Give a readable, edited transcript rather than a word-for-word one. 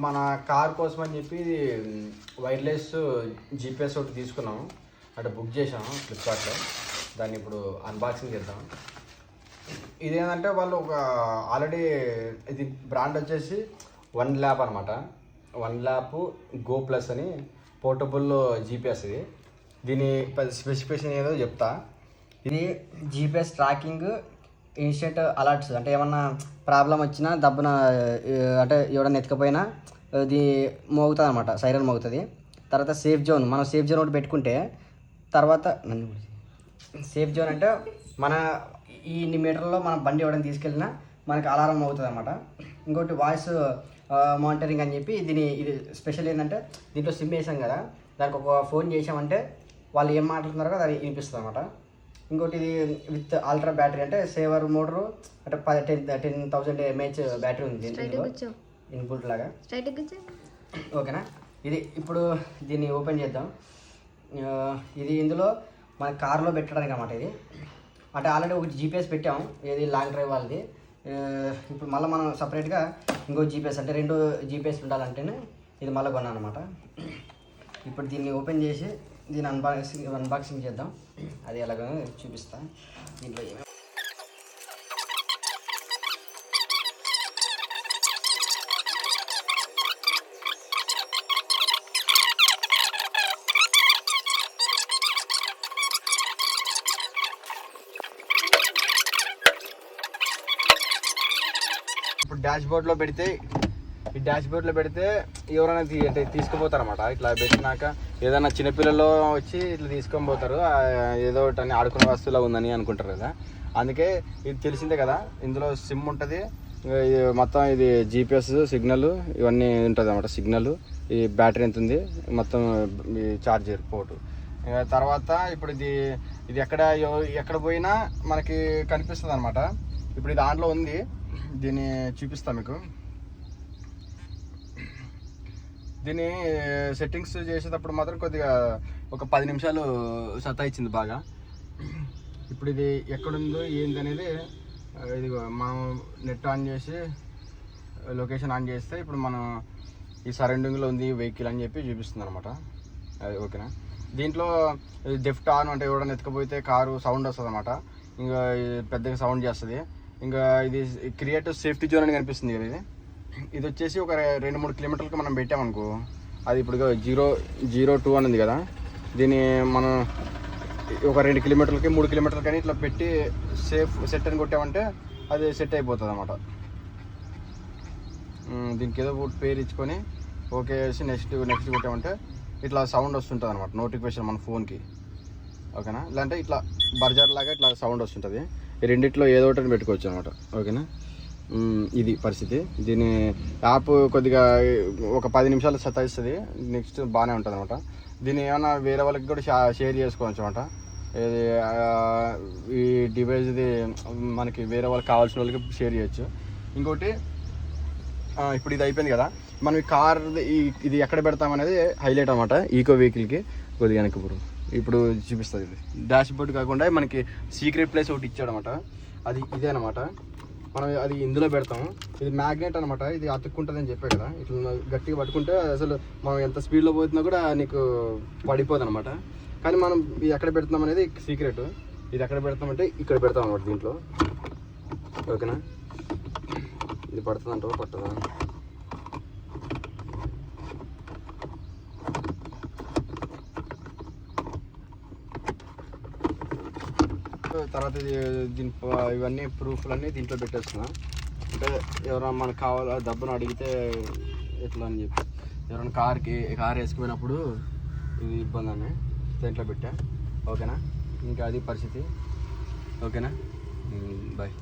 మన కార్ కోసం అని చెప్పి వైర్లెస్ జీపీఎస్ ఒకటి తీసుకున్నాము, అంటే బుక్ చేసాము ఫ్లిప్కార్ట్లో. దాన్ని ఇప్పుడు అన్బాక్సింగ్ చేద్దాం. ఇదేంటంటే వాళ్ళు ఒక ఆల్రెడీ ఇది బ్రాండ్ వచ్చేసి వన్ ల్యాప్ అనమాట. వన్ ల్యాప్ గో ప్లస్ అని పోర్టబుల్ జీపీఎస్. ఇది దీని స్పెసిఫికేషన్ ఏదో చెప్తా. ఇది జీపీఎస్ ట్రాకింగ్, ఇన్స్టెంట్ అలర్ట్స్, అంటే ఏమన్నా ప్రాబ్లం వచ్చినా దబ్బున అంటే ఎవడన్నా ఎత్తుకపోయినా ఇది మోగుతుంది అనమాట, సైరన్ మోగుతుంది. తర్వాత సేఫ్ జోన్, మనం సేఫ్ జోన్ ఒకటి పెట్టుకుంటే తర్వాత సేఫ్ జోన్ అంటే మన ఇన్ని మీటర్లో మన బండి ఎవరైనా తీసుకెళ్ళినా మనకి అలారం అవుతుంది అనమాట. ఇంకోటి వాయిస్ మానిటరింగ్ అని చెప్పి ఇది స్పెషల్ ఏంటంటే దీంట్లో సిమ్ వేసాం కదా, దానికి ఒక ఫోన్ చేసామంటే వాళ్ళు ఏం మాట్లాడుతున్నారో అది వినిపిస్తుంది అనమాట. ఇంకోటి ఇది విత్ అల్ట్రా బ్యాటరీ, అంటే సేవర్ మోటరు, అంటే 10,000 mAh బ్యాటరీ ఉంది దీంట్లో ఇన్పుట్ లాగా. ఓకేనా, ఇది ఇప్పుడు దీన్ని ఓపెన్ చేద్దాం. ఇది ఇందులో మన కార్లో పెట్టడానికి అన్నమాట. ఇది అంటే ఆల్రెడీ ఒక జీపీఎస్ పెట్టాము, ఏది లాంగ్ డ్రైవ్ వాళ్ళది. ఇప్పుడు మళ్ళీ మనం సపరేట్గా ఇంకో జీపీఎస్, అంటే 2 జీపీఎస్ ఉండాలంటేనే ఇది మళ్ళీ కొన్నాను అనమాట. ఇప్పుడు దీన్ని ఓపెన్ చేసి దీన్ని అన్బాక్సింగ్ చేద్దాం. అది ఎలాగో చూపిస్తా. దీంట్లో ఏమేమి ఇప్పుడు డాష్ బోర్డ్లో పెడితే, ఈ డాష్ బోర్డ్లో పెడితే ఎవరైనా అంటే తీసుకుపోతారన్నమాట. ఇట్లా పెట్టినాక ఏదైనా చిన్నపిల్లలు వచ్చి ఇట్లా తీసుకొని పోతారు, ఏదో ఒకటి అని ఆడుకునే వస్తువులో ఉందని అనుకుంటారు కదా. అందుకే ఇది తెలిసిందే కదా, ఇందులో సిమ్ ఉంటుంది మొత్తం, ఇది జీపీఎస్ సిగ్నల్ ఇవన్నీ ఉంటుంది అన్నమాట. సిగ్నల్, ఈ బ్యాటరీ ఎంత ఉంది మొత్తం, ఈ ఛార్జర్ పోర్టు. తర్వాత ఇప్పుడు ఇది ఎక్కడ పోయినా మనకి కనిపిస్తుంది అనమాట. ఇప్పుడు ఇది ఆన్లో ఉంది, దీన్ని చూపిస్తాను మీకు. దీన్ని సెట్టింగ్స్ చేసేటప్పుడు మాత్రం కొద్దిగా ఒక 10 నిమిషాలు సతాయించింది బాగా. ఇప్పుడు ఇది ఎక్కడుందో ఏంది అనేది, ఇది మనం నెట్ ఆన్ చేసి లొకేషన్ ఆన్ చేస్తే ఇప్పుడు మనం ఈ సరౌండింగ్లో ఉంది వెహికల్ అని చెప్పి చూపిస్తుంది అనమాట. అది ఓకేనా. దీంట్లో డెఫ్ట్ ఆన్, అంటే ఎవడన్నా ఎత్తుకపోతే కారు సౌండ్ వస్తుంది అనమాట, ఇంకా పెద్దగా సౌండ్ చేస్తుంది. ఇంకా ఇది క్రియేటివ్ సేఫ్టీ జోన్ అని కనిపిస్తుంది కదా. ఇది వచ్చేసి ఒక 2-3 కిలోమీటర్లకు మనం పెట్టామనుకో, అది ఇప్పుడు 002 అని ఉంది కదా, దీన్ని మనం ఒక 2 కిలోమీటర్లకి 3 కిలోమీటర్లకి కానీ ఇట్లా పెట్టి సేఫ్ సెట్ అని కొట్టామంటే అది సెట్ అయిపోతుంది అన్నమాట. దీనికి ఏదో ఒకటి పేరు ఇచ్చుకొని ఓకే వేసి నెక్స్ట్ కొట్టామంటే ఇట్లా సౌండ్ వస్తుంటుంది అనమాట, నోటిఫికేషన్ మన ఫోన్కి. ఓకేనా, ఇలాంటే ఇట్లా బర్జర్ లాగా ఇట్లా సౌండ్ వస్తుంటుంది. ఈ రెండిట్లో ఏదో ఒకటి పెట్టుకోవచ్చు అనమాట. ఓకేనా, ఇది పరిస్థితి. దీని యాప్ కొద్దిగా ఒక 10 నిమిషాలు సతాయిస్తుంది, నెక్స్ట్ బాగానే ఉంటుంది అనమాట. దీన్ని ఏమన్నా వేరే వాళ్ళకి కూడా షేర్ చేసుకోవచ్చు అనమాట. ఇది ఈ డివైస్ ఇది మనకి వేరే వాళ్ళకి కావాల్సిన వాళ్ళకి షేర్ చేయొచ్చు. ఇంకోటి ఇప్పుడు ఇది అయిపోయింది కదా, మనం ఈ కార్ ఇది ఎక్కడ పెడతామనేది హైలైట్ అనమాట. ఈకో వెహికల్కి కొద్దిగా ఇప్పుడు చూపిస్తుంది. ఇది డాష్ బోర్డ్ కాకుండా మనకి సీక్రెట్ ప్లేస్ ఒకటి ఇచ్చాడు అనమాట, అది ఇదే అనమాట. మనం అది ఇందులో పెడతాము. ఇది మ్యాగ్నెట్ అనమాట, ఇది అతుక్కుంటుంది అని చెప్పే కదా. ఇట్లా గట్టిగా పట్టుకుంటే అసలు మనం ఎంత స్పీడ్లో పోతున్నా కూడా నీకు పడిపోదు అనమాట. కానీ మనం ఇది ఎక్కడ పెడుతున్నాం అనేది సీక్రెట్. ఇది ఎక్కడ పెడతామంటే ఇక్కడ పెడతాం అనమాట దీంట్లో. ఓకేనా, ఇది పడుతుందంట పట్టదా. తర్వాత దీని ఇవన్నీ ప్రూఫ్లన్నీ దీంట్లో పెట్టేస్తున్నా. అంటే ఎవరైనా మనకు కావాలో డబ్బును అడిగితే ఎట్లా అని చెప్పి, ఎవరైనా కార్ వేసుకుపోయినప్పుడు ఇది ఇబ్బంది అని దీంట్లో పెట్టా. ఓకేనా, ఇంకా అది పరిస్థితి. ఓకేనా, బాయ్.